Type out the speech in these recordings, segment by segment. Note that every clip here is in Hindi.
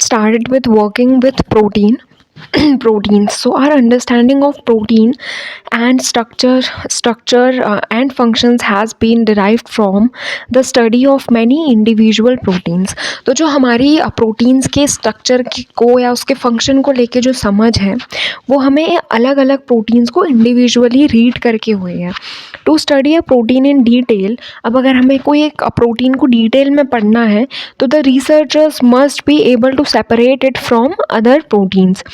Started with working with proteins. So our understanding of protein and structure and functions has been derived from the study of many individual proteins. तो जो हमारी प्रोटीन्स के स्ट्रक्चर को या उसके फंक्शन को लेके जो समझ है वो हमें अलग अलग प्रोटीन्स को इंडिविजुअली रीड करके हुई है. To study a protein in detail, अब अगर हमें कोई एक प्रोटीन को डिटेल में पढ़ना है तो the researchers must be able to separate it from other proteins.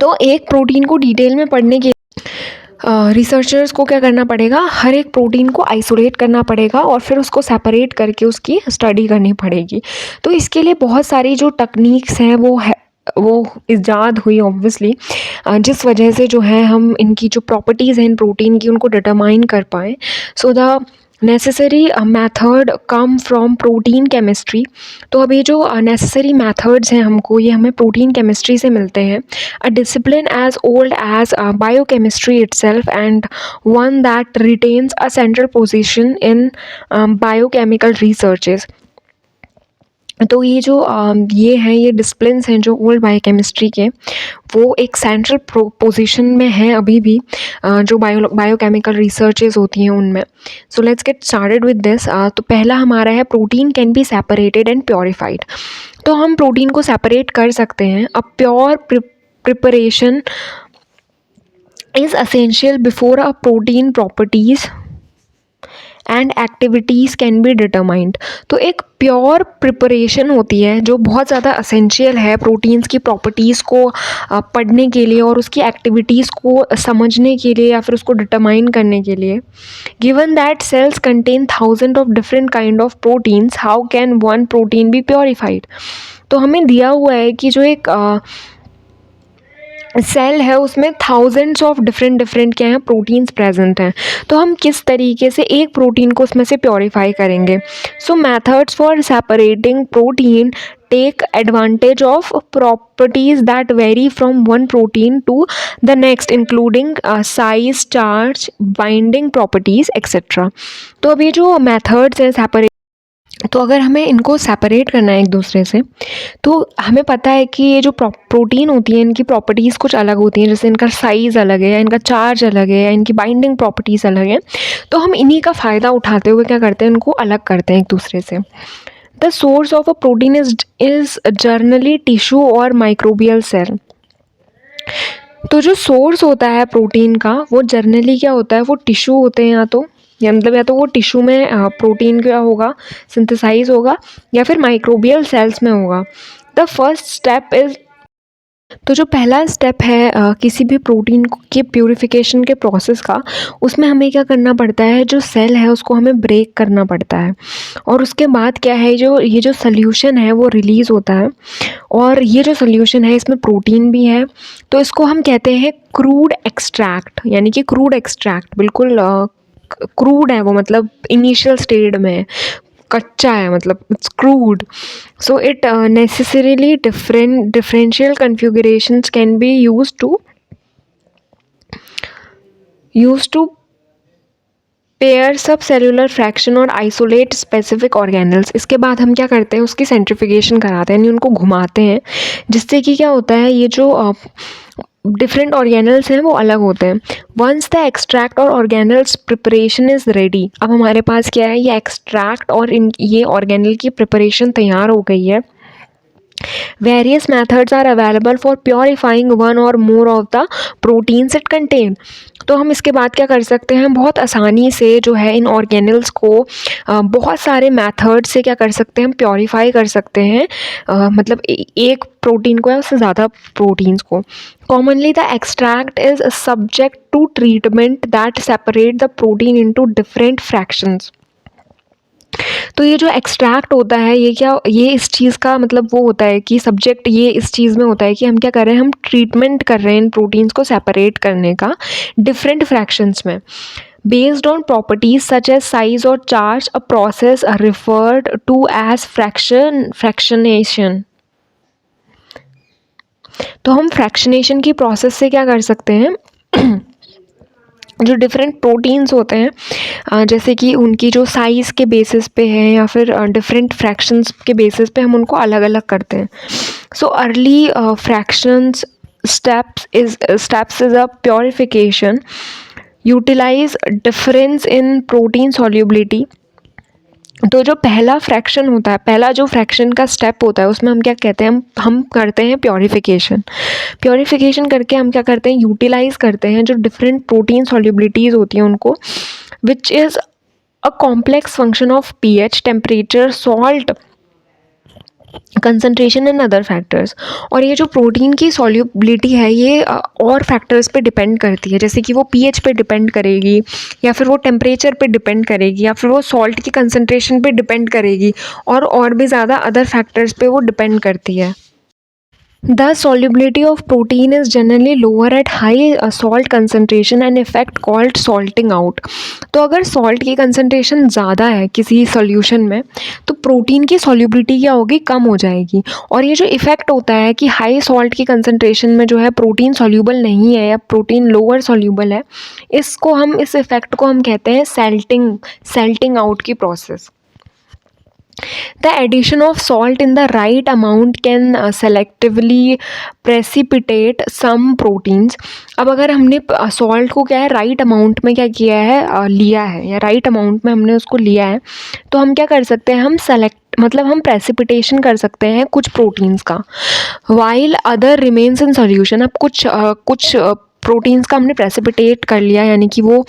तो एक प्रोटीन को डिटेल में पढ़ने के रिसर्चर्स को क्या करना पड़ेगा, हर एक प्रोटीन को आइसोलेट करना पड़ेगा और फिर उसको सेपरेट करके उसकी स्टडी करनी पड़ेगी. तो इसके लिए बहुत सारी जो टेक्निक्स हैं वो ईजाद हुई ऑब्वियसली, जिस वजह से जो है हम इनकी जो प्रॉपर्टीज़ हैं इन प्रोटीन की उनको डिटरमाइन कर पाएँ. So the necessary method come from protein chemistry. तो अब ये जो नेसेसरी मेथड्स हैं हमको ये हमें प्रोटीन केमिस्ट्री से मिलते हैं. A discipline as old as biochemistry itself and one that retains a central position in biochemical researches. तो ये जो ये हैं ये डिसिप्लिन्स हैं जो ओल्ड बायोकेमिस्ट्री के, वो एक सेंट्रल पोजीशन में हैं अभी भी जो बायोकेमिकल रिसर्चेस होती हैं उनमें. So let's get started with this. तो पहला हमारा है protein can be separated and purified. तो हम प्रोटीन को सेपरेट कर सकते हैं. A pure preparation is essential before a protein properties and activities can be determined. तो एक प्योर प्रिपरेशन होती है जो बहुत ज़्यादा असेंशियल है प्रोटीन्स की प्रॉपर्टीज़ को पढ़ने के लिए और उसकी एक्टिविटीज़ को समझने के लिए या फिर उसको डिटरमाइन करने के लिए. Given that cells contain thousand of different kind of proteins, how can one protein be purified. तो हमें दिया हुआ है कि जो एक सेल है उसमें थाउजेंड्स ऑफ डिफरेंट क्या हैं प्रोटीन्स प्रेजेंट हैं. तो हम किस तरीके से एक प्रोटीन को उसमें से प्योरीफाई करेंगे. सो methods for separating protein take advantage of properties that vary from one protein to the next, including size, charge, binding properties, etc. तो अब ये जो methods हैं separate, तो अगर हमें इनको सेपरेट करना है एक दूसरे से तो हमें पता है कि ये जो प्रोटीन होती है इनकी प्रॉपर्टीज़ कुछ अलग होती हैं, जैसे इनका साइज़ अलग है या इनका चार्ज अलग है या इनकी बाइंडिंग प्रॉपर्टीज़ अलग हैं. तो हम इन्हीं का फ़ायदा उठाते हुए क्या करते हैं, इनको अलग करते हैं एक दूसरे से. The source of a protein is generally tissue और माइक्रोबियल सेल. तो जो सोर्स होता है प्रोटीन का वो जर्नली क्या होता है, वो टिश्यू होते हैं या तो वो टिश्यू में प्रोटीन क्या होगा सिंथेसाइज होगा या फिर माइक्रोबियल सेल्स में होगा. द फर्स्ट स्टेप इज़, तो जो पहला स्टेप है किसी भी प्रोटीन के प्यूरिफिकेशन के प्रोसेस का, उसमें हमें क्या करना पड़ता है, जो सेल है उसको हमें ब्रेक करना पड़ता है और उसके बाद क्या है, ये जो सोल्यूशन है वो रिलीज़ होता है और ये जो सोल्यूशन है इसमें प्रोटीन भी है. तो इसको हम कहते हैं क्रूड एक्सट्रैक्ट, यानी कि क्रूड एक्सट्रैक्ट बिल्कुल क्रूड है वो, मतलब इनिशियल स्टेज में है, कच्चा है, मतलब it's crude. So it necessarily differential configurations can be used to pair sub cellular fraction और आइसोलेट स्पेसिफिक ऑर्गेनल्स. इसके बाद हम क्या करते हैं, उसकी सेंट्रीफिकेशन कराते हैं, यानी उनको घुमाते हैं, जिससे कि क्या होता है, ये जो डिफरेंट ऑर्गेनल्स हैं वो अलग होते हैं. वंस द एक्सट्रैक्ट और ऑर्गेनल्स प्रिपरेशन इज़ रेडी, अब हमारे पास क्या है, ये एक्सट्रैक्ट और ये ऑर्गेनल की प्रिपरेशन तैयार हो गई है. Various methods are available for purifying one or more of the proteins it contain. तो हम इसके बाद क्या कर सकते हैं, हम बहुत आसानी से जो है इन ऑर्गेनल्स को बहुत सारे मेथड से क्या कर सकते हैं, हम प्योरीफाई कर सकते हैं, मतलब एक प्रोटीन को या उससे ज़्यादा प्रोटीन्स को. Commonly the extract is subject to treatment that separate the protein into different fractions. तो ये जो एक्सट्रैक्ट होता है ये इस चीज़ का मतलब वो होता है कि सब्जेक्ट ये इस चीज़ में होता है कि हम क्या कर रहे हैं, हम ट्रीटमेंट कर रहे हैं इन प्रोटीन्स को सेपरेट करने का डिफरेंट फ्रैक्शंस में. Based on properties such as size और charge, a process referred to as fractionation. तो हम फ्रैक्शनेशन की प्रोसेस से क्या कर सकते हैं जो डिफरेंट प्रोटीन्स होते हैं, जैसे कि उनकी जो साइज़ के बेसिस पे है या फिर डिफरेंट फ्रैक्शंस के बेसिस पे हम उनको अलग अलग करते हैं. So early fractions steps is a purification utilize difference in protein solubility. तो जो पहला फ्रैक्शन होता है, पहला जो फ्रैक्शन का स्टेप होता है, उसमें हम क्या कहते हैं, हम करते हैं प्योरीफिकेशन. प्योरीफिकेशन करके हम क्या करते हैं, यूटिलाइज करते हैं जो डिफरेंट प्रोटीन सॉल्युबिलिटीज़ होती हैं उनको, which is a complex function of pH, temperature, salt concentration and other factors. और ये जो प्रोटीन की सॉल्युबिलिटी है ये और फैक्टर्स पे डिपेंड करती है, जैसे कि वो पीएच पे डिपेंड करेगी, या फिर वो टेम्परेचर पे डिपेंड करेगी, या फिर वो सॉल्ट की कंसनट्रेशन पे डिपेंड करेगी, और भी ज़्यादा अदर फैक्टर्स पे वो डिपेंड करती है. The solubility of protein is generally lower at high salt concentration, an effect called salting out. तो अगर सॉल्ट की कंसनट्रेशन ज़्यादा है किसी सॉल्यूशन में, तो प्रोटीन की सॉल्युबिलिटी क्या होगी, कम हो जाएगी. और ये जो इफ़ेक्ट होता है कि हाई सॉल्ट की कंसनट्रेशन में जो है प्रोटीन सॉल्यूबल नहीं है या प्रोटीन लोअर सॉल्यूबल है, इस इफ़ेक्ट को हम कहते हैं सेल्टिंग आउट की process. The addition of salt in the right amount can selectively precipitate some proteins. अब अगर हमने सॉल्ट को क्या है राइट अमाउंट में क्या किया है, लिया है, या राइट अमाउंट में हमने उसको लिया है, तो हम क्या कर सकते हैं, हम सेलेक्ट मतलब हम प्रेसिपिटेशन कर सकते हैं कुछ प्रोटीन्स का, while other remains in solution. अब कुछ प्रोटीन्स का हमने प्रेसिपिटेट कर लिया, यानी कि वो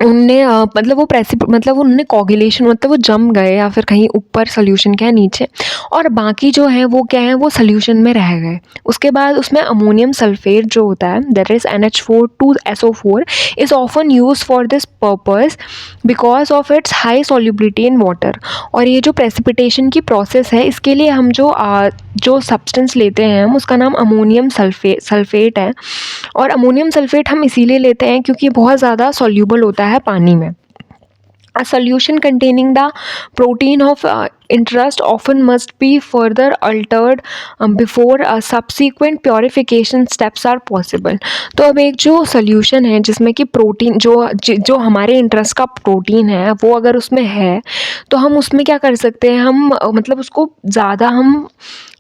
उनने मतलब उनने कोगुलेशन मतलब वो जम गए या फिर कहीं ऊपर सोल्यूशन के नीचे, और बाकी जो है वो क्या है, वो सोल्यूशन में रह गए. उसके बाद उसमें अमोनियम सल्फेट जो होता है, that is NH4 is often use for this purpose because of its high solubility in water. और ये जो प्रेसिपिटेशन की प्रोसेस है, इसके लिए हम जो सब्सटेंस लेते हैं हम, उसका नाम अमोनियम सल्फेट है. और अमोनियम सल्फेट हम इसीलिए लेते हैं क्योंकि बहुत ज़्यादा सॉल्यूबल होता है पानी में. A solution containing the protein of interest often must be further altered before subsequent purification steps are possible. तो अब एक जो सोल्यूशन है जिसमें कि प्रोटीन जो हमारे इंटरेस्ट का प्रोटीन है वो अगर उसमें है, तो हम उसमें क्या कर सकते हैं, हम मतलब उसको ज़्यादा हम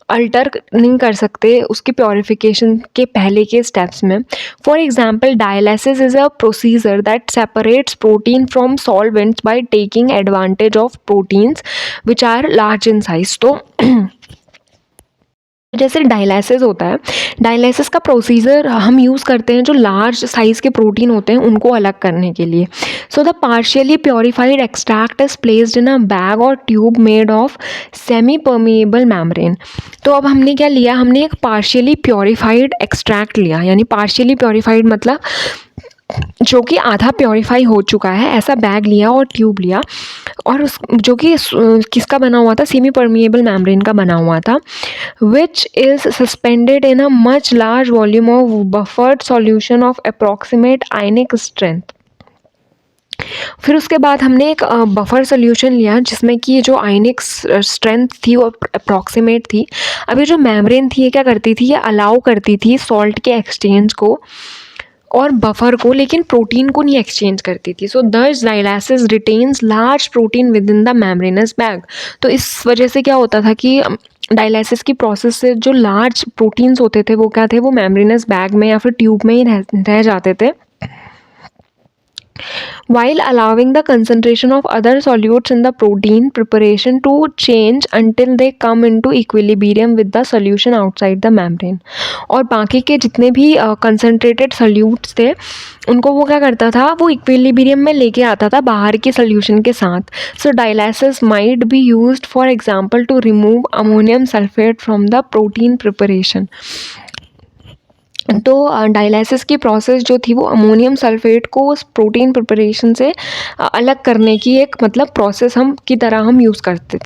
अल्टर नहीं कर सकते उसकी प्योरीफिकेशन के पहले के स्टेप्स में. For example, dialysis is a procedure that separates protein from solvents by taking advantage of proteins which are large in size. तो जैसे डायलिसिस होता है, डायलिसिस का प्रोसीजर हम यूज़ करते हैं जो लार्ज साइज़ के प्रोटीन होते हैं उनको अलग करने के लिए. So the partially purified extract is placed in a bag और tube made of semi permeable membrane. तो अब हमने क्या लिया, हमने एक पार्शियली प्योरीफाइड एक्सट्रैक्ट लिया, यानी पार्शियली प्योरीफाइड मतलब जो कि आधा प्योरीफाई हो चुका है, ऐसा बैग लिया और ट्यूब लिया, और उस जो कि किसका बना हुआ था, सेमी परमिएबल मेम्ब्रेन का बना हुआ था, which is suspended in a much large volume of buffered solution of approximate ionic strength. फिर उसके बाद हमने एक बफर सोल्यूशन लिया जिसमें कि जो आयनिक स्ट्रेंथ थी वो अप्रॉक्सीमेट थी. अभी जो मेम्ब्रेन थी ये क्या करती थी, ये अलाउ करती थी सॉल्ट के एक्सचेंज को और बफर को, लेकिन प्रोटीन को नहीं एक्सचेंज करती थी. सो दस dialysis retains large protein with in the membranes bag. तो इस वजह से क्या होता था कि डायलिसिस की प्रोसेस से जो लार्ज प्रोटीन्स होते थे वो क्या थे, वो मेम्ब्रेनस बैग में या फिर ट्यूब में ही रह जाते थे, while allowing the concentration of other solutes in the protein preparation to change until they come into equilibrium with the solution outside the membrane. और बाकी के जितने भी concentrated solutes थे उनको वो क्या करता था, वो इक्विलिब्रियम में लेके आता था बाहर के सोल्यूशन के साथ. So dialysis might be used for example to remove ammonium sulphate from the protein preparation. तो डायलिसिस की प्रोसेस जो थी वो अमोनियम सल्फेट को उस प्रोटीन प्रिपरेशन से अलग करने की एक मतलब प्रोसेस की तरह हम यूज़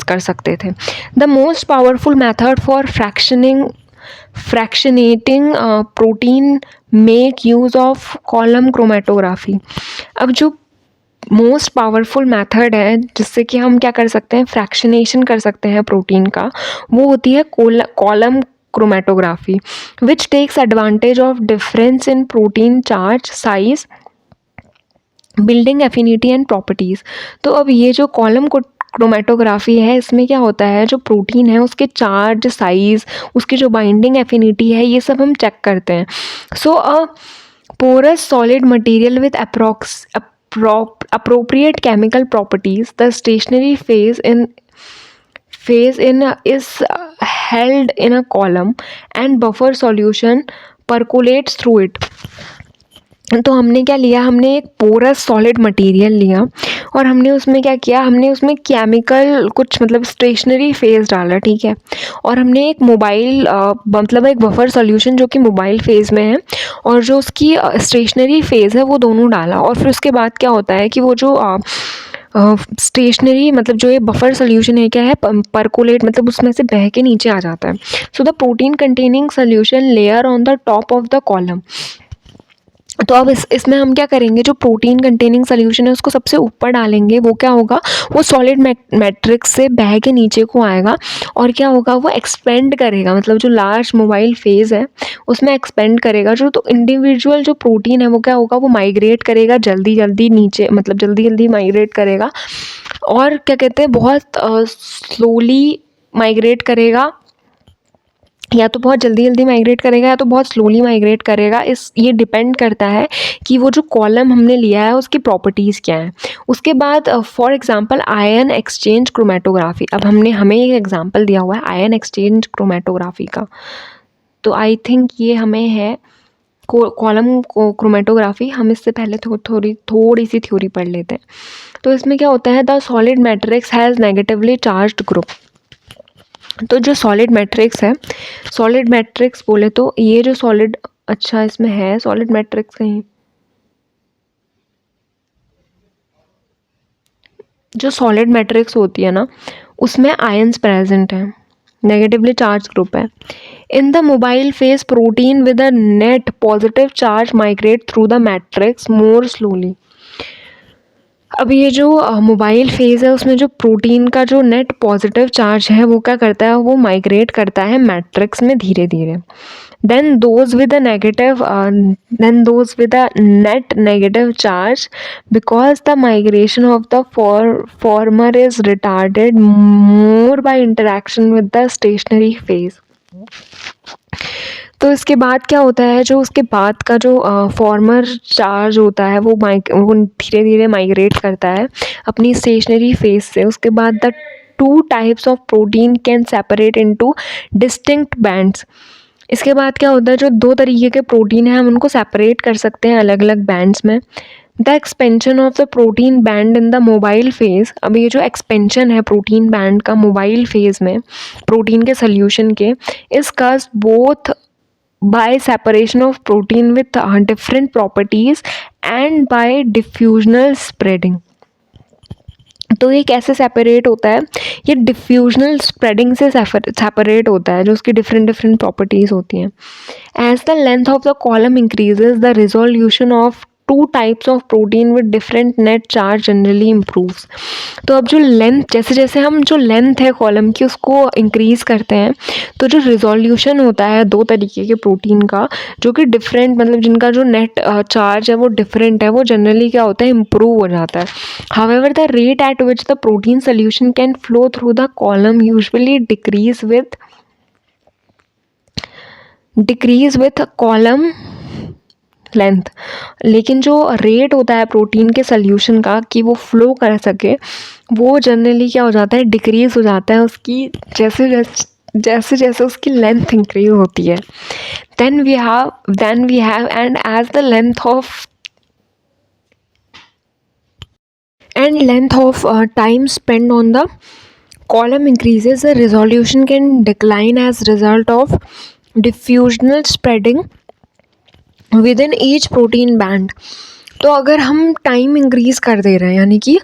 कर सकते थे. The most powerful method for fractionating protein make use of column chromatography. अब जो मोस्ट पावरफुल मेथड है जिससे कि हम क्या कर सकते हैं, फ्रैक्शनेशन कर सकते हैं प्रोटीन का, वो होती है column chromatography, which takes advantage of difference in protein charge, size, building affinity and properties. तो अब ये जो कॉलम क्रोमेटोग्राफी है, इसमें क्या होता है, जो प्रोटीन है उसके चार्ज, साइज़, उसकी जो बाइंडिंग एफिनिटी है, ये सब हम चेक करते हैं। सो अ porous solid material with appropriate chemical properties, the stationary phase in is held in a column and buffer solution percolates through it। तो हमने क्या लिया, हमने एक पोरस सॉलिड मटेरियल लिया और हमने उसमें क्या किया, हमने उसमें केमिकल कुछ मतलब स्टेशनरी फेज़ डाला, ठीक है। और हमने एक मोबाइल मतलब एक बफर सॉल्यूशन जो कि मोबाइल फेज़ में है और जो उसकी स्टेशनरी फेज़ है वो दोनों डाला। और फिर उसके बाद क्या होता है कि वो जो स्टेशनरी मतलब जो ये बफर सोल्यूशन है क्या है, परकोलेट मतलब उसमें से बह के नीचे आ जाता है। So the protein containing solution layer on the top of the column. तो अब इसमें हम क्या करेंगे, जो प्रोटीन कंटेनिंग सोल्यूशन है उसको सबसे ऊपर डालेंगे। वो क्या होगा, वो सॉलिड मैट्रिक्स से बह के नीचे को आएगा और क्या होगा, वो एक्सपेंड करेगा, मतलब जो लार्ज मोबाइल फेज़ है उसमें एक्सपेंड करेगा। जो तो इंडिविजुअल जो प्रोटीन है वो क्या होगा, वो माइग्रेट करेगा जल्दी जल्दी नीचे, मतलब जल्दी जल्दी माइग्रेट करेगा और क्या कहते हैं, बहुत स्लोली माइग्रेट करेगा, या तो बहुत जल्दी जल्दी माइग्रेट करेगा या तो बहुत स्लोली माइग्रेट करेगा। ये डिपेंड करता है कि वो जो कॉलम हमने लिया है उसकी प्रॉपर्टीज़ क्या हैं। उसके बाद for example ion exchange chromatography. अब हमें एक एग्जांपल दिया हुआ है आयन एक्सचेंज क्रोमेटोग्राफी का, तो आई थिंक ये हमें है कॉलम क्रोमेटोग्राफी। हम इससे पहले थोड़ी सी थ्योरी पढ़ लेते हैं। तो इसमें क्या होता है, the solid matrix has negatively charged group. तो जो सॉलिड मैट्रिक्स है, सॉलिड मैट्रिक्स बोले तो ये जो सॉलिड, अच्छा इसमें है सॉलिड मैट्रिक्स कहीं, जो सॉलिड मैट्रिक्स होती है ना उसमें आयंस प्रेजेंट हैं, नेगेटिवली चार्ज ग्रुप है। In the mobile phase protein with a net positive charge migrate through the matrix more slowly. अब ये जो मोबाइल फेज़ है उसमें जो प्रोटीन का जो नेट पॉजिटिव चार्ज है वो क्या करता है, वो माइग्रेट करता है मैट्रिक्स में धीरे धीरे। then those with a net negative charge, because the migration of the former is retarded more by interaction with the stationary phase। तो इसके बाद क्या होता है, जो उसके बाद का जो फॉर्मर चार्ज होता है वो धीरे धीरे माइग्रेट करता है अपनी स्टेशनरी फेज से। उसके बाद the two types of protein can separate into distinct bands. इसके बाद क्या होता है, जो दो तरीके के प्रोटीन हैं हम उनको सेपरेट कर सकते हैं अलग अलग बैंड्स में। The expansion of the protein band in the mobile phase. अब ये जो एक्सपेंशन है प्रोटीन बैंड का मोबाइल फेज़ में प्रोटीन के सोल्यूशन के, is cause both by separation of protein with different properties and by diffusional spreading। तो ये कैसे सेपरेट होता है, ये डिफ्यूजनल स्प्रेडिंग से सेपरेट होता है, जो उसकी डिफरेंट डिफरेंट प्रॉपर्टीज़ होती हैं। As the length of the column increases the resolution of two types of protein with different net charge generally improves. तो अब जो लेंथ, जैसे जैसे हम जो लेंथ है कॉलम की उसको इंक्रीज़ करते हैं तो जो रिजोल्यूशन होता है दो तरीके के प्रोटीन का जो कि डिफरेंट मतलब जिनका जो नेट चार्ज है वो डिफरेंट है, वो जनरली क्या होता है, इम्प्रूव हो जाता है। However the rate at which the protein solution can flow through the column usually decrease with column length. लेकिन जो रेट होता है प्रोटीन के सोल्यूशन का कि वो फ्लो कर सके, वो जनरली क्या हो जाता है, डिक्रीज हो जाता है उसकी जैसे जैसे उसकी लेंथ इंक्रीज होती है। Then we have and as the length of time spend on the column increases, the resolution can decline as result of diffusional spreading within each protein band। तो अगर हम टाइम इंक्रीज कर दे रहे हैं, यानी कि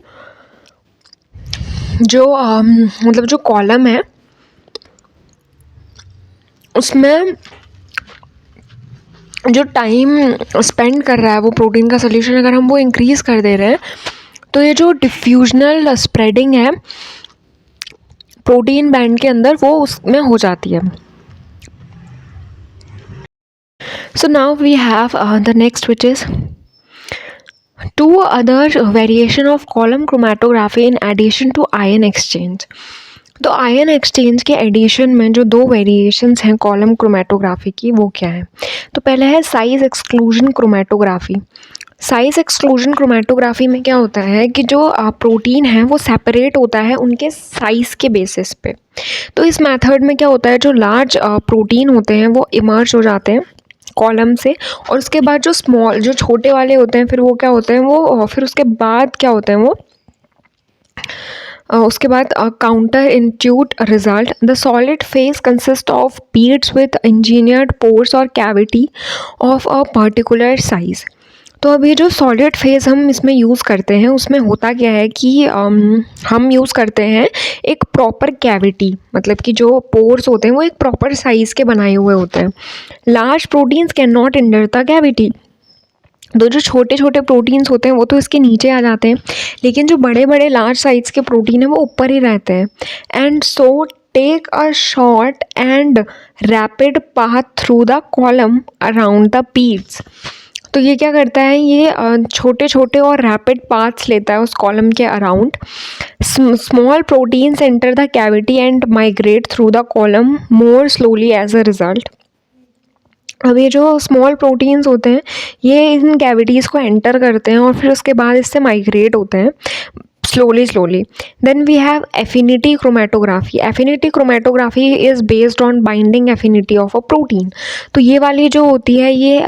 जो मतलब जो कॉलम है उसमें जो टाइम स्पेंड कर रहा है वो प्रोटीन का सोल्यूशन, अगर हम वो इंक्रीज़ कर दे रहे हैं तो ये जो डिफ्यूजनल स्प्रेडिंग है प्रोटीन बैंड के अंदर वो उसमें हो जाती है। So now we have the next, which is two other variation of column chromatography in addition to ion exchange. तो आयन एक्सचेंज के एडिशन में जो दो वेरिएशंस हैं कॉलम क्रोमेटोग्राफी की, वो क्या है? तो पहले है size exclusion chromatography. Size exclusion chromatography में क्या होता है कि जो प्रोटीन है वो सेपरेट होता है उनके साइज़ के बेसिस पे। तो इस मेथड में क्या होता है, जो लार्ज प्रोटीन होते हैं वो इमर्ज हो जाते हैं कॉलम से, और उसके बाद जो स्मॉल, जो छोटे वाले होते हैं, फिर वो क्या होते हैं, वो फिर उसके बाद क्या होते हैं, वो उसके बाद counter intuitive result. The solid phase consist of beads with engineered pores और cavity of a particular size. तो अब ये जो सॉलिड फेज़ हम इसमें यूज़ करते हैं, उसमें होता क्या है कि हम यूज़ करते हैं एक प्रॉपर कैविटी, मतलब कि जो पोर्स होते हैं वो एक प्रॉपर साइज़ के बनाए हुए होते हैं। Large proteins can not enter the cavity. तो जो छोटे छोटे प्रोटीन्स होते हैं वो तो इसके नीचे आ जाते हैं, लेकिन जो बड़े बड़े लार्ज साइज़ के प्रोटीन है वो ऊपर ही रहते हैं। And so take a short and rapid path through the column around the beads. तो ये क्या करता है, ये छोटे छोटे और रैपिड पाथ्स लेता है उस कॉलम के around. Small proteins enter the cavity and migrate through the column more slowly as a result. अब ये जो स्मॉल प्रोटीन्स होते हैं ये इन कैविटीज़ को एंटर करते हैं और फिर उसके बाद इससे माइग्रेट होते हैं slowly. Then we have affinity chromatography. Affinity chromatography is based on binding affinity of a protein. तो ये वाली जो होती है ये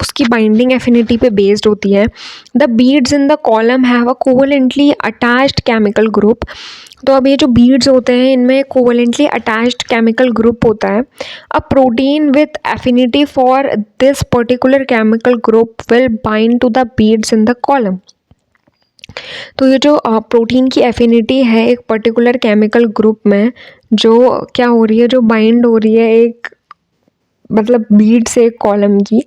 उसकी binding affinity पे based होती है. The beads in the column have a covalently attached chemical group. तो अब ये जो beads होते हैं इनमें covalently attached chemical group होता है. A protein with affinity for this particular chemical group will bind to the beads in the column. तो ये जो प्रोटीन की एफिनिटी है एक पर्टिकुलर केमिकल ग्रुप में, जो क्या हो रही है, जो बाइंड हो रही है एक मतलब बीड से एक कॉलम की,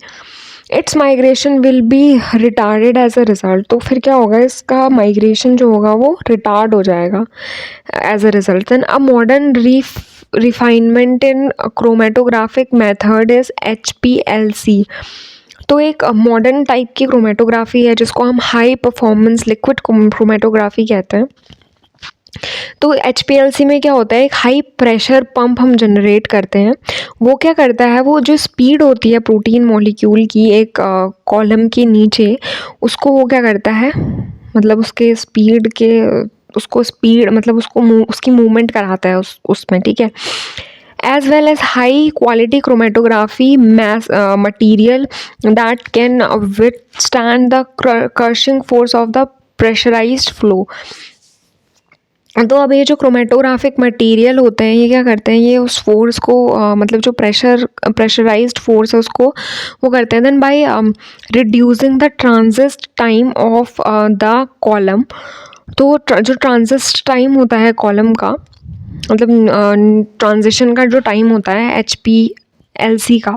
its migration will be retarded as a result. तो फिर क्या होगा, इसका माइग्रेशन जो होगा वो रिटार्ड हो जाएगा as a result. Then a modern refinement in chromatographic method is HPLC। तो एक मॉडर्न टाइप की क्रोमेटोग्राफी है जिसको हम हाई परफॉर्मेंस लिक्विड क्रोमेटोग्राफी कहते हैं। तो HPLC में क्या होता है, एक हाई प्रेशर पंप हम जनरेट करते हैं। वो क्या करता है, वो जो स्पीड होती है प्रोटीन मॉलिक्यूल की एक कॉलम के नीचे, उसको वो क्या करता है, मतलब उसके स्पीड के उसको स्पीड मतलब उसको उसकी मूवमेंट कराता है उसमें, ठीक है। as well as high quality chromatography material that can withstand the crushing force of the pressurized flow। तो अब ये जो क्रोमेटोग्राफिक मटेरियल होते हैं ये क्या करते हैं, ये उस फोर्स को मतलब जो प्रेशराइज्ड फोर्स है उसको वो करते हैं। Then by reducing the transit time of the column. तो जो ट्रांजिट टाइम होता है कॉलम का, मतलब ट्रांजिशन का जो टाइम होता है HPLC का,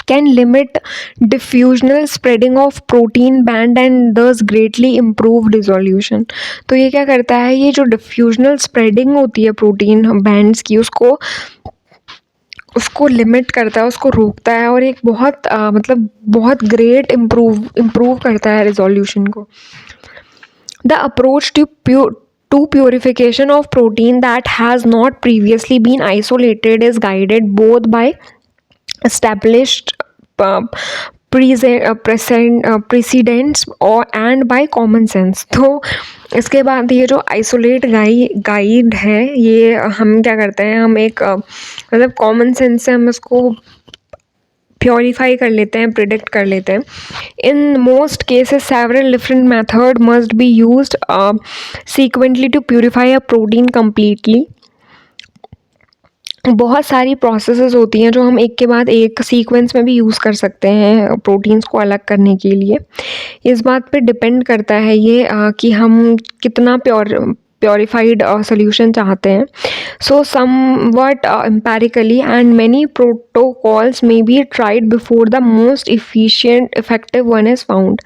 can limit diffusional spreading of protein band and thus greatly improve resolution. तो ये क्या करता है, ये जो डिफ्यूजनल स्प्रेडिंग होती है प्रोटीन बैंड्स की उसको लिमिट करता है, उसको रोकता है, और एक बहुत मतलब बहुत ग्रेट इम्प्रूव करता है रिजोल्यूशन को। The approach to purification of protein that has not previously been isolated is guided both by established precedents and by common sense। तो इसके बाद ये जो आइसोलेट गाइड है ये हम क्या करते हैं, हम एक मतलब कॉमन सेंस से हम इसको प्योरीफाई कर लेते हैं, प्रिडिक्ट कर लेते हैं। In most cases several different method must be used sequentially to purify a protein completely. बहुत सारी प्रोसेसेस होती हैं जो हम एक के बाद एक सीक्वेंस में भी यूज़ कर सकते हैं प्रोटीन्स को अलग करने के लिए। इस बात पे डिपेंड करता है ये कि हम कितना प्योरीफाइड सोल्यूशन चाहते हैं। So somewhat empirically and many protocols में be tried before the most efficient effective one is found.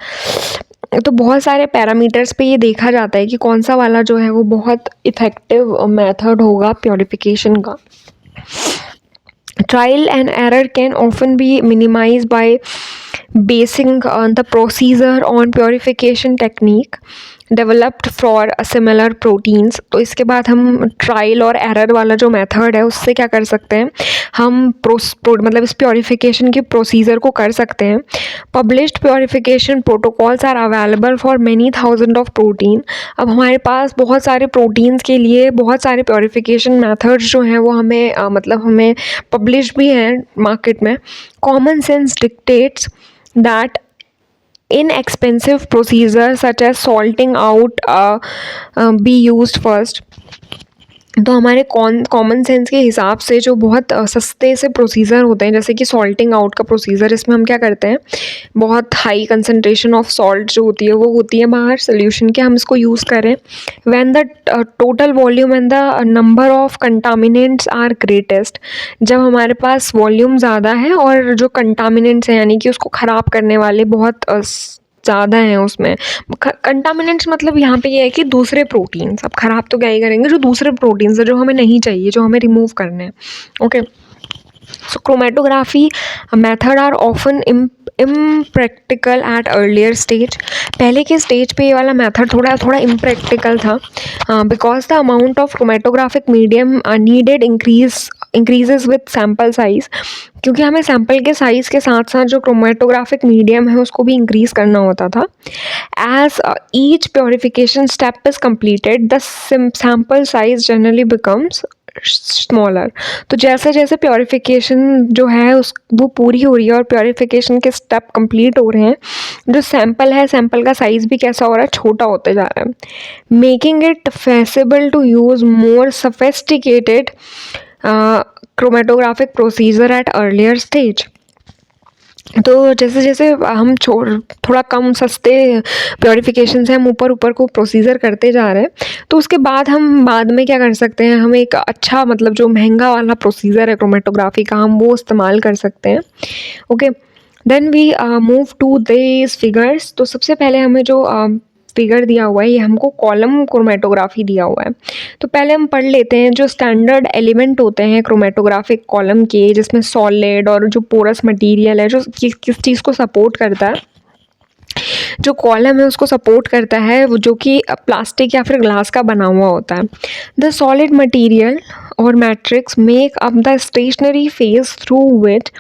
तो बहुत सारे पैरामीटर्स पे ये देखा जाता है कि कौन सा वाला जो है वो बहुत इफ़ेक्टिव मेथड होगा प्योरीफिकेशन का। Trial and error can often be minimized by basing the procedure on purification technique developed for similar proteins. तो इसके बाद हम ट्रायल और एरर वाला जो मेथड है उससे क्या कर सकते हैं, हम मतलब इस प्योरीफिकेशन के प्रोसीजर को कर सकते हैं. Published purification protocols are available for many thousand of protein. अब हमारे पास बहुत सारे प्रोटीन्स के लिए बहुत सारे प्योरीफिकेशन मेथड्स जो हैं वो हमें मतलब हमें पब्लिश भी हैं मार्केट में. Common sense dictates that inexpensive procedures such as salting out be used first. तो हमारे कॉमन सेंस के हिसाब से जो बहुत सस्ते से प्रोसीजर होते हैं, जैसे कि सॉल्टिंग आउट का प्रोसीजर, इसमें हम क्या करते हैं, बहुत हाई कंसनट्रेशन ऑफ सॉल्ट जो होती है वो होती है बाहर सोल्यूशन के, हम इसको यूज़ करें when the total volume and the number of contaminants are greatest. जब हमारे पास वॉल्यूम ज़्यादा है और जो कंटामिनेंट्स हैं यानी कि उसको ख़राब करने वाले बहुत ज़्यादा हैं उसमें. कंटामिनेंट्स मतलब यहाँ पे ये है कि दूसरे प्रोटीन्स, अब ख़राब तो क्या ही करेंगे, जो दूसरे प्रोटीन्स है जो हमें नहीं चाहिए, जो हमें रिमूव करने हैं. Okay, so chromatography method are often impractical at earlier stage. पहले के स्टेज पे ये वाला मेथड थोड़ा इम्प्रैक्टिकल था because the amount of chromatographic medium needed increases with sample size. क्योंकि हमें सैम्पल के साइज़ के साथ साथ जो क्रोमेटोग्राफिक मीडियम है उसको भी इंक्रीज़ करना होता था. As each purification step is completed the sample size generally becomes smaller. तो जैसे जैसे प्योरीफिकेशन जो है उस वो पूरी हो रही है और प्योरीफिकेशन के स्टेप कंप्लीट हो रहे हैं, जो सैम्पल है सैम्पल का साइज़ भी कैसा हो रहा है, छोटा होते जा रहा है, making it feasible to use more sophisticated chromatographic procedure at earlier stage. तो जैसे जैसे हम थोड़ा कम सस्ते प्योरीफिकेशन से हम ऊपर ऊपर को प्रोसीजर करते जा रहे हैं, तो उसके बाद हम बाद में क्या कर सकते हैं, हम एक अच्छा मतलब जो महंगा वाला प्रोसीजर है क्रोमेटोग्राफी का, हम वो इस्तेमाल कर सकते हैं. Okay, then we move to this figures. तो सबसे पहले हमें जो फिगर दिया हुआ है ये हमको कॉलम क्रोमेटोग्राफी दिया हुआ है. तो पहले हम पढ़ लेते हैं जो स्टैंडर्ड एलिमेंट होते हैं क्रोमेटोग्राफिक कॉलम के, जिसमें सॉलिड और जो पोरस मटेरियल है जो किस चीज़ को सपोर्ट करता है. जो कॉलम है उसको सपोर्ट करता है वो जो कि प्लास्टिक या फिर ग्लास का बना हुआ होता है. द सॉलिड मटेरियल और matrix make up the stationary phase through which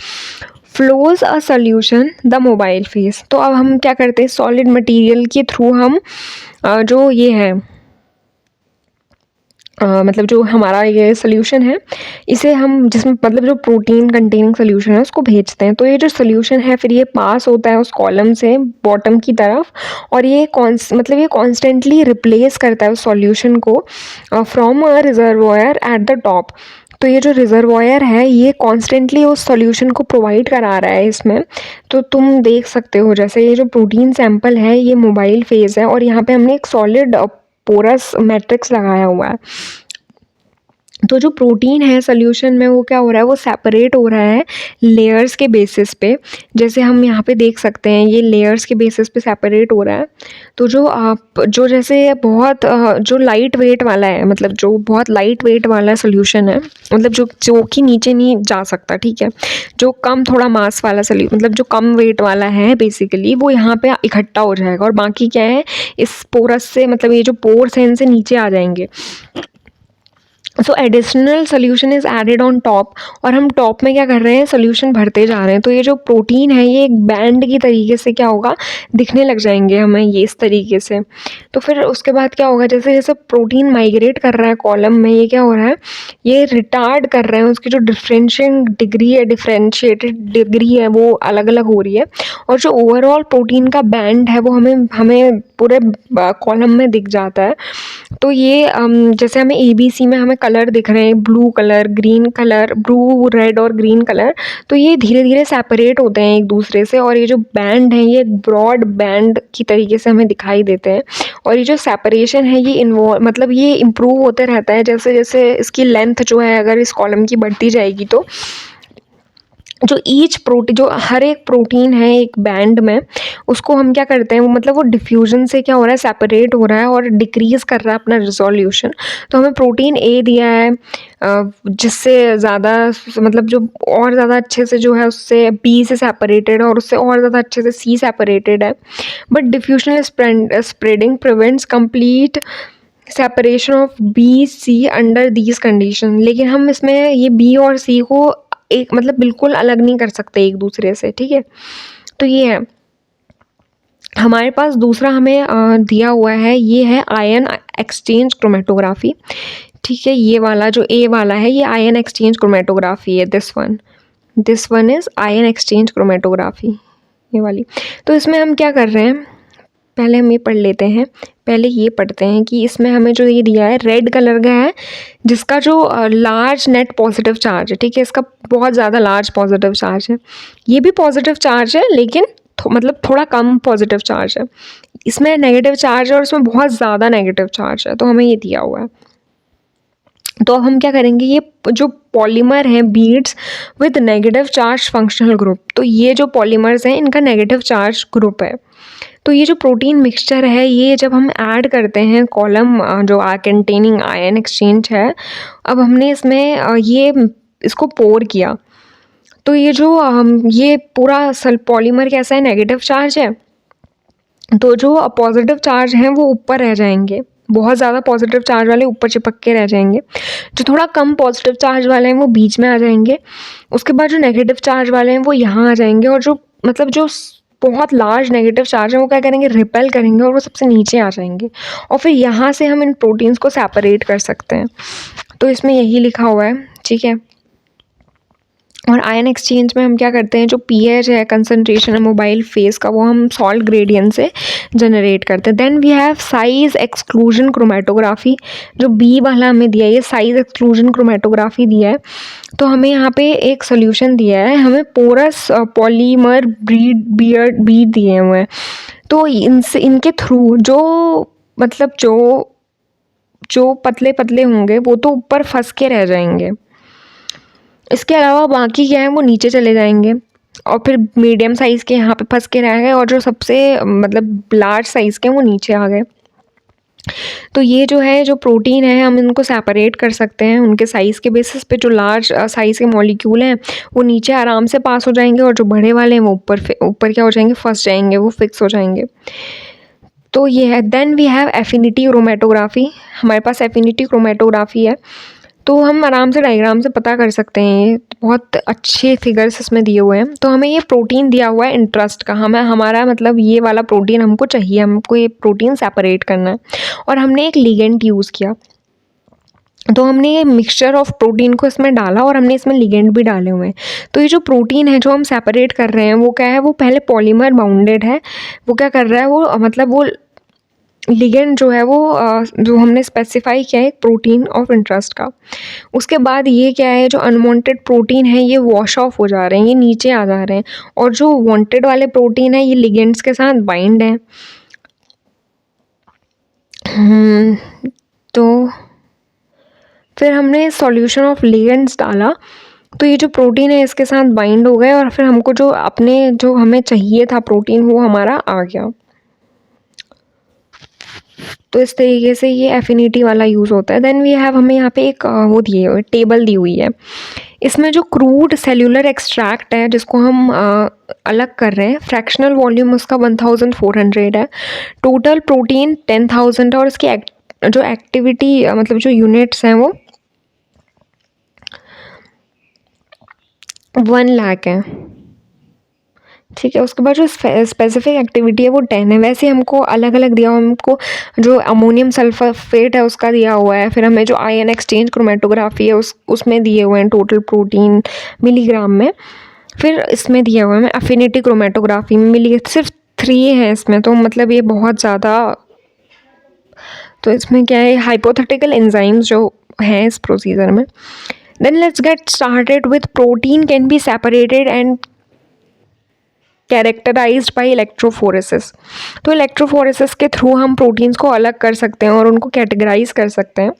flows a solution the mobile face. तो अब हम क्या करते हैं, सॉलिड मटेरियल के थ्रू हम जो ये है मतलब जो हमारा ये सोल्यूशन है इसे हम जिसमें मतलब जो प्रोटीन कंटेनिंग सोल्यूशन है उसको भेजते हैं. तो ये जो सोल्यूशन है फिर ये पास होता है उस कॉलम से बॉटम की तरफ, और ये मतलब ये कॉन्स्टेंटली रिप्लेस करता है उस सॉल्यूशन को from a reservoir at the top. तो ये जो रिजर्वॉयर है ये कॉन्स्टेंटली उस सॉल्यूशन को प्रोवाइड करा रहा है इसमें. तो तुम देख सकते हो जैसे ये जो प्रोटीन सैंपल है ये मोबाइल फेज़ है और यहाँ पे हमने एक सॉलिड पोरस मैट्रिक्स लगाया हुआ है. तो जो प्रोटीन है सोल्यूशन में वो क्या हो रहा है, वो सेपरेट हो रहा है लेयर्स के बेसिस पे. जैसे हम यहाँ पे देख सकते हैं ये लेयर्स के बेसिस पे सेपरेट हो रहा है. तो जो जैसे बहुत जो लाइट वेट वाला है, मतलब जो बहुत लाइट वेट वाला सोल्यूशन है, मतलब जो कि नीचे नहीं जा सकता, ठीक है, जो कम थोड़ा मास वाला मतलब जो कम वेट वाला है बेसिकली वो यहाँ पे इकट्ठा हो जाएगा और बाकी क्या है इस पोरस से, मतलब ये जो पोर्स हैं इनसे नीचे आ जाएंगे. So additional solution is added on top, और हम टॉप में क्या कर रहे हैं, सोल्यूशन भरते जा रहे हैं. तो ये जो प्रोटीन है ये एक बैंड की तरीके से क्या होगा, दिखने लग जाएंगे हमें ये इस तरीके से. तो फिर उसके बाद क्या होगा, जैसे जैसे प्रोटीन माइग्रेट कर रहा है कॉलम में, ये क्या हो रहा है, ये रिटार्ड कर रहे हैं, उसकी जो डिफ्रेंशिएटेड डिग्री है वो अलग अलग हो रही है, और जो ओवरऑल प्रोटीन का बैंड है वो हमें पूरे कॉलम में दिख जाता है. तो ये जैसे हमें ABC में हमें कलर दिख रहे हैं, blue colour, green colour, blue, red और ग्रीन कलर. तो ये धीरे धीरे सेपरेट होते हैं एक दूसरे से, और ये जो बैंड है ये ब्रॉड बैंड की तरीके से हमें दिखाई देते हैं. और ये जो सेपरेशन है ये मतलब ये इम्प्रूव होते रहता है जैसे जैसे इसकी लेंथ जो है अगर इस कॉलम की बढ़ती जाएगी. जो ईच प्रोटीन, जो हर एक प्रोटीन है एक बैंड में, उसको हम क्या करते हैं, वो मतलब वो डिफ्यूजन से क्या हो रहा है, सेपरेट हो रहा है और डिक्रीज़ कर रहा है अपना रिजोल्यूशन। तो हमें प्रोटीन ए दिया है जिससे ज़्यादा मतलब जो और ज़्यादा अच्छे से जो है उससे बी से सेपरेटेड है और उससे और ज़्यादा अच्छे से सी सेपरेटेड है। But diffusional spreading prevents complete separation of B C under these condition. लेकिन हम इसमें ये बी और सी को एक मतलब बिल्कुल अलग नहीं कर सकते एक दूसरे से, ठीक है। तो ये है हमारे पास। दूसरा हमें दिया हुआ है, ये है आयन एक्सचेंज क्रोमेटोग्राफी, ठीक है। ये वाला जो ए वाला है ये आयन एक्सचेंज क्रोमेटोग्राफी है, this one is ion exchange chromatography, ये वाली। तो इसमें हम क्या कर रहे हैं, पहले हम ये पढ़ लेते हैं, पहले ये पढ़ते हैं कि इसमें हमें जो ये दिया है रेड कलर का है, जिसका जो लार्ज नेट पॉजिटिव चार्ज है, ठीक है, इसका बहुत ज़्यादा लार्ज पॉजिटिव चार्ज है। ये भी पॉजिटिव चार्ज है लेकिन मतलब थोड़ा कम पॉजिटिव चार्ज है। इसमें नेगेटिव चार्ज है और इसमें बहुत ज़्यादा नेगेटिव चार्ज है, तो हमें ये दिया हुआ है। तो अब हम क्या करेंगे, ये जो पॉलीमर हैं beads with negative charge functional group, तो ये जो पॉलीमर्स हैं इनका नेगेटिव चार्ज ग्रुप है। तो ये जो प्रोटीन मिक्सचर है ये जब हम ऐड करते हैं कॉलम जो कंटेनिंग आयन एक्सचेंज है, अब हमने इसमें ये इसको पोर किया, तो ये जो ये पूरा सल पॉलीमर कैसा है, नेगेटिव चार्ज है, तो जो पॉजिटिव चार्ज हैं वो ऊपर रह जाएंगे, बहुत ज़्यादा पॉजिटिव चार्ज वाले ऊपर चिपक के रह जाएंगे, जो थोड़ा कम पॉजिटिव चार्ज वाले हैं वो बीच में आ जाएंगे, उसके बाद जो नेगेटिव चार्ज वाले हैं वो यहाँ आ जाएंगे, और जो मतलब जो बहुत लार्ज नेगेटिव चार्ज है वो क्या करेंगे, रिपेल करेंगे और वो सबसे नीचे आ जाएंगे, और फिर यहाँ से हम इन प्रोटीन्स को सेपरेट कर सकते हैं। तो इसमें यही लिखा हुआ है, ठीक है। और आयन एक्सचेंज में हम क्या करते हैं, जो पीएच है, कंसंट्रेशन है मोबाइल फेस का, वो हम सॉल्ट ग्रेडियंट से जनरेट करते हैं। Then we have size exclusion chromatography, जो बी वाला हमें दिया है, ये साइज एक्सक्लूजन क्रोमेटोग्राफी दिया है। तो हमें यहाँ पे एक सोल्यूशन दिया है, हमें पोरस पॉलीमर बीड दिए हुए हैं। तो इनके थ्रू जो मतलब जो पतले पतले होंगे वो तो ऊपर फंस के रह जाएंगे, इसके अलावा बाकी क्या है वो नीचे चले जाएंगे, और फिर मीडियम साइज़ के यहाँ पे फंस के रह गए, और जो सबसे मतलब लार्ज साइज़ के वो नीचे आ गए। तो ये जो है जो प्रोटीन है हम इनको सेपरेट कर सकते हैं उनके साइज़ के बेसिस पे। जो लार्ज साइज़ के मॉलिक्यूल हैं वो नीचे आराम से पास हो जाएंगे, और जो बड़े वाले हैं वो ऊपर क्या हो जाएंगे, फंस जाएंगे, वो फिक्स हो जाएंगे। तो ये है। Then we have affinity chromatography, हमारे पास एफिनिटी क्रोमेटोग्राफी है, तो हम आराम से डायग्राम से पता कर सकते हैं, ये बहुत अच्छे फिगर्स इसमें दिए हुए हैं। तो हमें ये प्रोटीन दिया हुआ है इंटरेस्ट का, हमें हमारा मतलब ये वाला प्रोटीन हमको चाहिए, हमको ये प्रोटीन सेपरेट करना है, और हमने एक लिगेंड यूज़ किया। तो हमने ये मिक्सचर ऑफ प्रोटीन को इसमें डाला और हमने इसमें लिगेंड भी डाले हुए हैं। तो ये जो प्रोटीन है जो हम सेपरेट कर रहे हैं वो क्या है, वो पहले पॉलीमर बाउंडेड है, वो क्या कर रहा है, वो मतलब वो लिगेंड जो है वो जो हमने स्पेसिफाई किया है प्रोटीन ऑफ इंटरेस्ट का। उसके बाद ये क्या है, जो अनवांटेड प्रोटीन है ये वॉश ऑफ हो जा रहे हैं, ये नीचे आ जा रहे हैं, और जो वांटेड वाले प्रोटीन है ये लिगेंड्स के साथ बाइंड हैं। तो फिर हमने सॉल्यूशन ऑफ लिगेंड्स डाला, तो ये जो प्रोटीन है इसके साथ बाइंड हो गए, और फिर हमको जो हमें चाहिए था प्रोटीन वो हमारा आ गया। तो इस तरीके से ये एफिनिटी वाला यूज़ होता है। देन वी हैव, हमें यहाँ पे एक वो दिए हुए टेबल दी हुई है, इसमें जो क्रूड सेल्यूलर एक्सट्रैक्ट है जिसको हम अलग कर रहे हैं, फ्रैक्शनल वॉल्यूम उसका 1400 है, टोटल प्रोटीन 10,000 है, और इसकी जो एक्टिविटी मतलब जो यूनिट्स हैं वो 1 लाख है, ठीक है। उसके बाद जो स्पेसिफिक एक्टिविटी है वो 10 है। वैसे हमको अलग अलग दिया हुआ, हमको जो अमोनियम सल्फेट है उसका दिया हुआ है, फिर हमें जो आयन एक्सचेंज क्रोमेटोग्राफी है उसमें दिए हुए हैं टोटल प्रोटीन मिलीग्राम में, फिर इसमें दिया हुआ है अफिनिटी क्रोमेटोग्राफी में सिर्फ 3 है इसमें, तो मतलब ये बहुत ज़्यादा। तो इसमें क्या है, हाइपोथेटिकल एंजाइम्स जो हैं इस प्रोसीजर में। Then let's get started with protein can be separated and characterized by electrophoresis. तो इलेक्ट्रोफोरेसिस के थ्रू हम प्रोटीन्स को अलग कर सकते हैं और उनको कैटेगराइज कर सकते हैं।